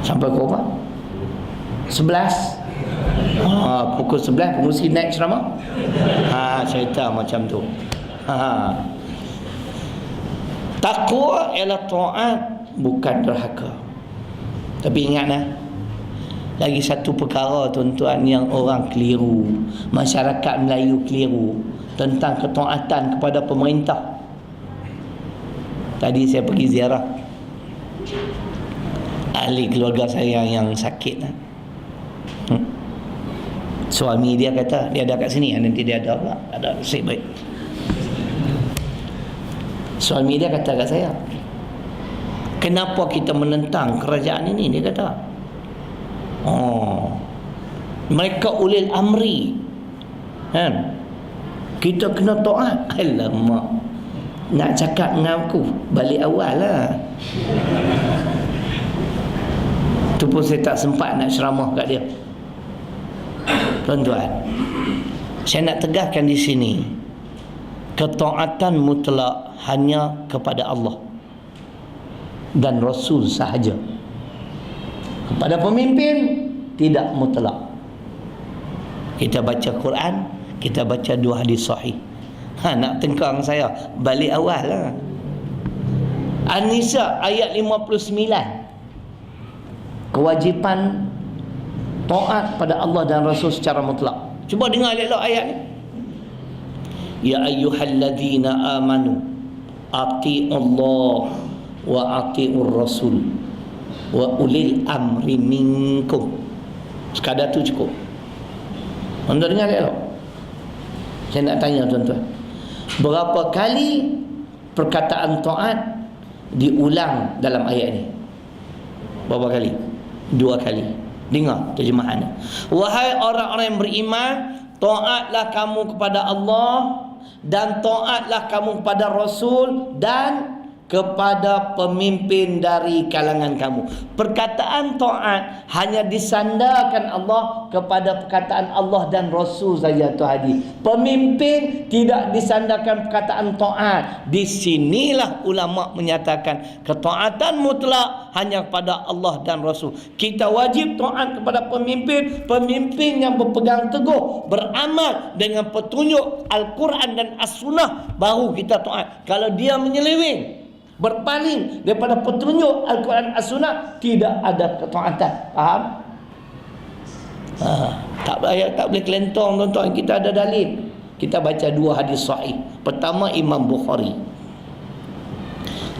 Sampai pukul berapa? 11. Pukul 11 pengurusi naik ceramah. Cerita macam tu. Takwa ialah taat, bukan derhaka. Tapi ingatlah, lagi satu perkara tuan-tuan yang orang keliru, masyarakat Melayu keliru tentang ketaatan kepada pemerintah. Tadi saya pergi ziarah ahli keluarga saya yang sakit. Suami dia kata dia ada kat sini, nanti dia ada apa? Ada nasib baik. Suami dia kata kat saya, kenapa kita menentang kerajaan ini? Dia kata, mereka ulil amri, kan? Kita kena taat. Alamak, nak cakap dengan aku balik awal lah. Tu pun saya tak sempat nak ceramah kat dia. Tuan-tuan, saya nak tegaskan di sini, ketaatan mutlak hanya kepada Allah dan Rasul sahaja. Kepada pemimpin tidak mutlak. Kita baca Quran, kita baca dua hadis sahih. Nak tengkang saya balik awal lah. An-Nisa ayat 59. Kewajipan taat pada Allah dan Rasul secara mutlak. Cuba dengar elok ayat ni. Ya ayyuhalladzina amanu ati'ullah wa ati'ur rasul wa ulil amri minkum. Sekadar tu cukup. Anda dengar elok. Saya nak tanya tuan-tuan, berapa kali perkataan taat diulang dalam ayat ni? Berapa kali? 2 kali. Dengar terjemahannya. Wahai orang-orang yang beriman, taatlah kamu kepada Allah dan taatlah kamu kepada Rasul dan kepada pemimpin dari kalangan kamu. Perkataan taat hanya disandarkan Allah kepada perkataan Allah dan Rasul saja tu hadis. Pemimpin tidak disandarkan perkataan taat. Di sinilah ulama menyatakan ketaatan mutlak hanya kepada Allah dan Rasul. Kita wajib taat kepada pemimpin, pemimpin yang berpegang teguh, beramal dengan petunjuk Al-Quran dan As-Sunnah, baru kita taat. Kalau dia menyeleweng, berpaling daripada petunjuk Al-Quran As-Sunnah, tidak ada ketaatan. Faham? Tak boleh kelentong tuan-tuan. Kita ada dalil. Kita baca 2 hadis sahih. Pertama, Imam Bukhari,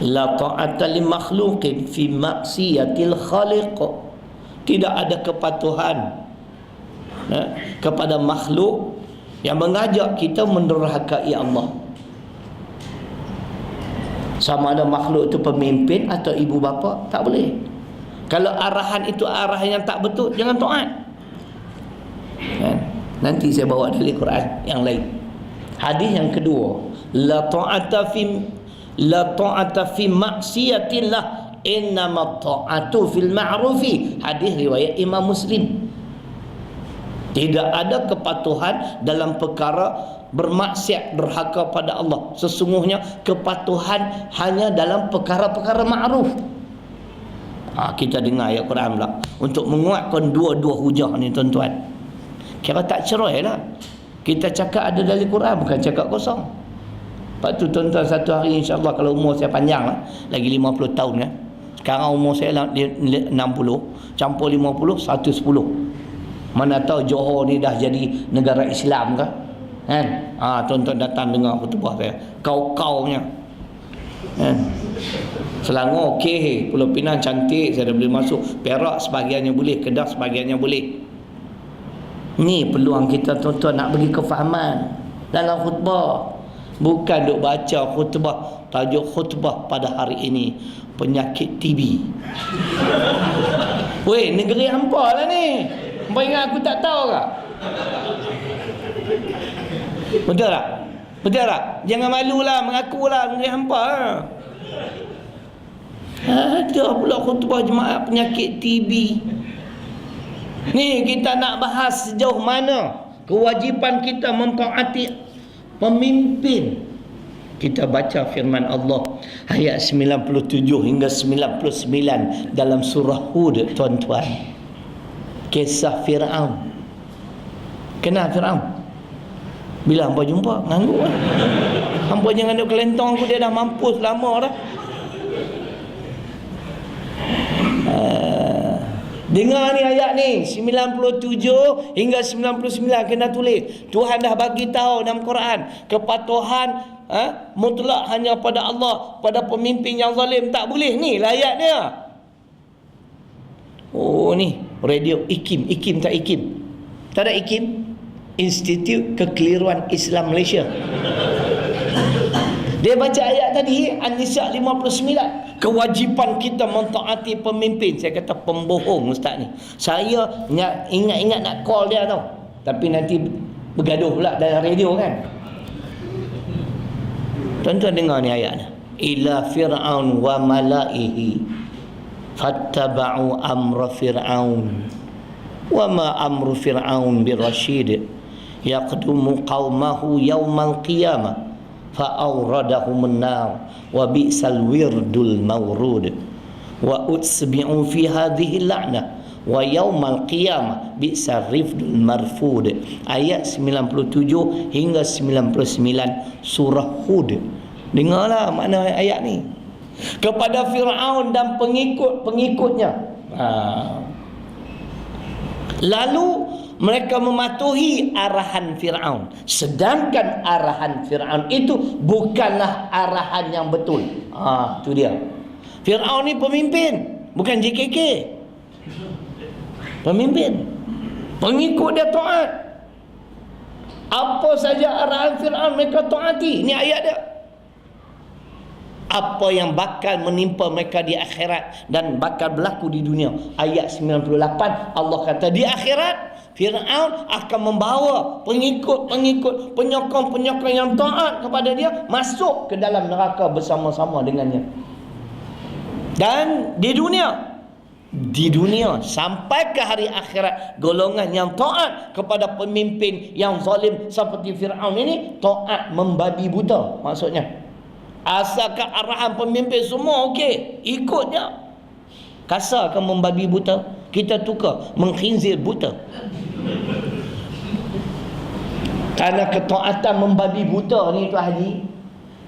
la ta'ata li makhluqin fi maksiatil khaliq. Tidak ada kepatuhan kepada makhluk yang mengajak kita mendurhakai Allah. Sama ada makhluk itu pemimpin atau ibu bapa, tak boleh. Kalau arahan itu arahan yang tak betul, jangan taat. Nanti saya bawa dari Quran yang lain. Hadis yang kedua, la ta'ata fi maksiatillah, innama ta'atu fil ma'rufi. Hadis riwayat Imam Muslim. Tidak ada kepatuhan dalam perkara bermaksiat, derhaka pada Allah. Sesungguhnya kepatuhan hanya dalam perkara-perkara ma'ruf. Kita dengar ayat Quran pula untuk menguatkan dua-dua hujah ni tuan-tuan. Kira tak cerai lah. Kita cakap ada dari Quran, bukan cakap kosong. Lepas tu tuan-tuan, satu hari insya-Allah kalau umur saya panjang lah, lagi 50 tahun kan. Sekarang umur saya 60, campur 50, 110. Mana tahu Johor ni dah jadi negara Islam ke? Kan? Tuan-tuan datang dengar khutbah saya. Kau-kaunya. Kan? Selangor okey, Pulau Pinang cantik, saya dah boleh masuk. Perak sebahagiannya boleh, Kedah sebahagiannya boleh. Ni peluang kita tuan-tuan nak bagi kefahaman dalam khutbah. Bukan duk baca khutbah, tajuk khutbah pada hari ini penyakit TB. Weh, negeri hampa lah ni. Hampa ingat aku tak tahu ke? Betul tak? Betul tak? Jangan malulah, mengakulah negeri hampa. Ada pula khutbah jemaah penyakit TB. Ni kita nak bahas sejauh mana kewajipan kita mentaati pemimpin Kita baca firman Allah ayat 97 hingga 99 dalam surah Hud, tuan-tuan. Kisah Fir'aun. Kenal Fir'aun? Bila hampa jumpa, nganggu lah. Hampa jangan duk kelentong aku, dia dah mampus lama dah. Dengar ni ayat ni 97 hingga 99, kena tulis. Tuhan dah bagi tahu dalam Quran, kepatuhan mutlak hanya pada Allah, pada pemimpin yang zalim tak boleh. Ni lah ayat dia. Oh ni radio IKIM tak IKIM? Tak ada IKIM, Institut Kekeliruan Islam Malaysia. Dia baca ayat tadi An-Nisa 59. Kewajipan kita mentaati pemimpin. Saya kata pembohong ustaz ni. Saya ingat-ingat nak call dia tau, tapi nanti bergaduh pula dalam radio kan. Tuan-tuan dengar ni ayat ni. Ila fir'aun wa malaihi fattaba'u amra fir'aun wa ma amru fir'aun birrasyid yaqdumu qaumahu yawmal qiyamah fa'awradahum an-nar wa bi'sal wirdul mawrud wa utsbi'u fi hadhihi la'nah wa yawmal qiyamah bi'sal rifdul marfud. Ayat 97 hingga 99 surah Hud. Dengarlah makna ayat ni. Kepada Fir'aun dan pengikut-pengikutnya. Lalu mereka mematuhi arahan Fir'aun, sedangkan arahan Fir'aun itu bukanlah arahan yang betul. Itu dia. Fir'aun ni pemimpin, bukan JKK. Pemimpin. Pengikut dia taat. Apa saja arahan Fir'aun mereka taati. Ini ayat dia. Apa yang bakal menimpa mereka di akhirat dan bakal berlaku di dunia. Ayat 98 Allah kata di akhirat Fir'aun akan membawa pengikut-pengikut, penyokong-penyokong yang taat kepada dia masuk ke dalam neraka bersama-sama dengannya. Dan di dunia sampai ke hari akhirat, golongan yang taat kepada pemimpin yang zalim seperti Fir'aun ini taat membabi buta. Maksudnya asalkan arahan pemimpin semua okey, ikut je. Kasarkan membabi buta, kita tukar mengkhinzir buta. Karena ketaatan membabi buta ni tu Haji,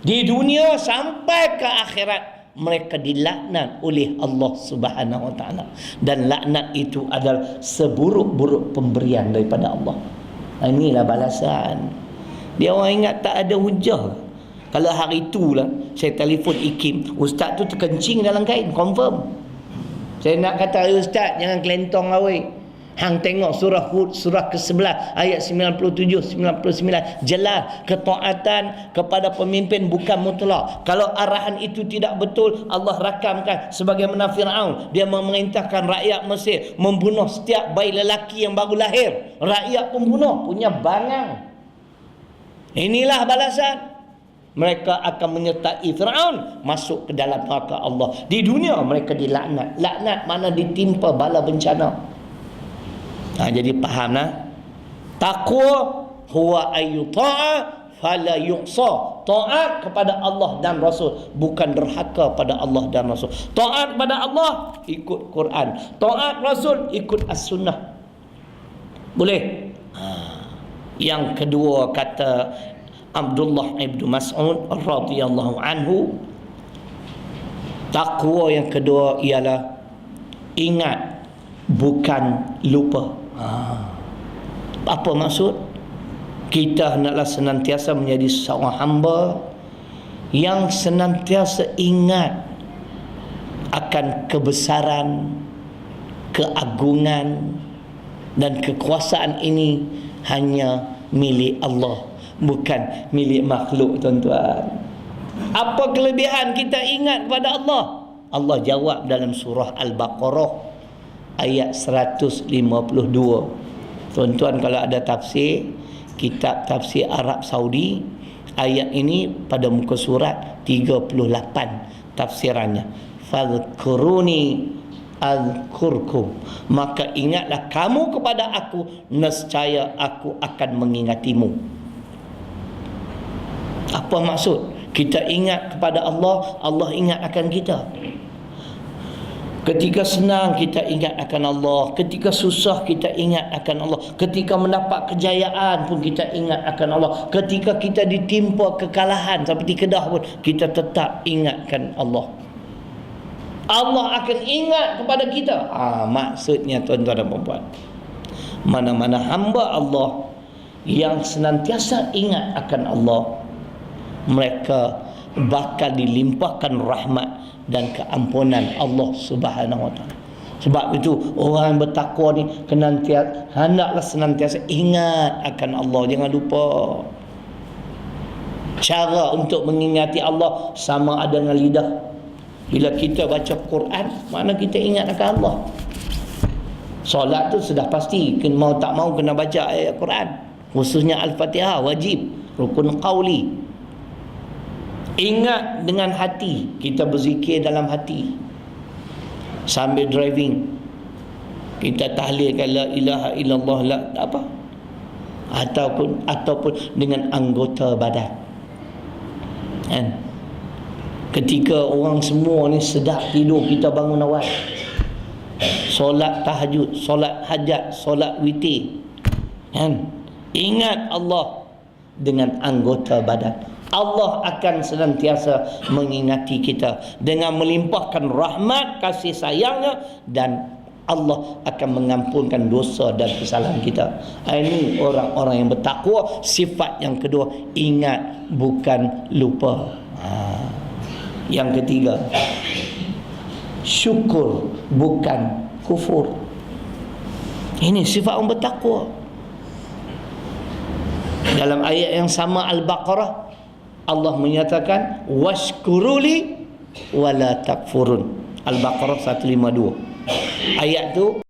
di dunia sampai ke akhirat mereka dilaknat oleh Allah Subhanahu Wa Taala, dan laknat itu adalah seburuk-buruk pemberian daripada Allah. Inilah balasan. Dia orang ingat tak ada hujah. Kalau hari itulah saya telefon IKIM, ustaz tu terkencing dalam kain, confirm. Saya nak kata, ustaz jangan kelentong lah weh. Hang tengok surah Hud, surah ke-11 ayat 97 99, jelas ketaatan kepada pemimpin bukan mutlak. Kalau arahan itu tidak betul, Allah rakamkan sebagaimana Fir'aun. Dia memerintahkan rakyat Mesir membunuh setiap bayi lelaki yang baru lahir. Rakyat pembunuh punya bangang. Inilah balasan. Mereka akan menyertai Fir'aun masuk ke dalam neraka Allah. Di dunia mereka dilaknat. Laknat mana ditimpa bala bencana. Jadi fahamlah. Taqwa huwa ayyuta'a fala yuqsa. Taat kepada Allah dan Rasul, bukan derhaka pada Allah dan Rasul. Taat kepada Allah ikut Quran, taat Rasul ikut as-sunnah. Boleh? Yang kedua kata Abdullah ibn Mas'ud radhiyallahu anhu, takwa yang kedua ialah ingat bukan lupa. Apa maksud? Kita hendaklah senantiasa menjadi seorang hamba yang senantiasa ingat akan kebesaran, keagungan dan kekuasaan ini hanya milik Allah, bukan milik makhluk, tuan-tuan. Apa kelebihan kita ingat kepada Allah? Allah jawab dalam surah Al-Baqarah ayat 152. Tuan-tuan kalau ada tafsir, kitab tafsir Arab Saudi, ayat ini pada muka surat 38 tafsirannya. Fadhkuruni azkurkum, maka ingatlah kamu kepada aku, nescaya aku akan mengingatimu. Apa maksud? Kita ingat kepada Allah, Allah ingat akan kita. Ketika senang kita ingat akan Allah, ketika susah kita ingat akan Allah, ketika mendapat kejayaan pun kita ingat akan Allah, ketika kita ditimpa kekalahan seperti Kedah pun kita tetap ingatkan Allah. Allah akan ingat kepada kita. Maksudnya tuan-tuan dan puan-puan, mana-mana hamba Allah yang senantiasa ingat akan Allah, mereka bakal dilimpahkan rahmat dan keampunan Allah Subhanahu wa taala. Sebab itu orang yang bertakwa ni hendaklah senantiasa ingat akan Allah. Jangan lupa. Cara untuk mengingati Allah sama ada dengan lidah. Bila kita baca Quran, mana kita ingat akan Allah. Solat tu sudah pasti, mau tak mau kena baca ayat Quran, khususnya Al-Fatihah, wajib, rukun qauli. Ingat dengan hati, kita berzikir dalam hati. Sambil driving kita tahlilkan la ilaha illallah, la apa, ataupun dengan anggota badan. Kan? Ketika orang semua ni sedap tidur, kita bangun awal, solat tahajud, solat hajat, solat witir. Kan? Ingat Allah dengan anggota badan. Allah akan senantiasa mengingati kita dengan melimpahkan rahmat kasih sayangnya, dan Allah akan mengampunkan dosa dan kesalahan kita. Ini orang-orang yang bertakwa. Sifat yang kedua, ingat bukan lupa. Yang ketiga, syukur bukan kufur. Ini sifat orang bertakwa. Dalam ayat yang sama Al-Baqarah, Allah menyatakan washkuruli wala takfurun. Al-Baqarah 152. Ayat tu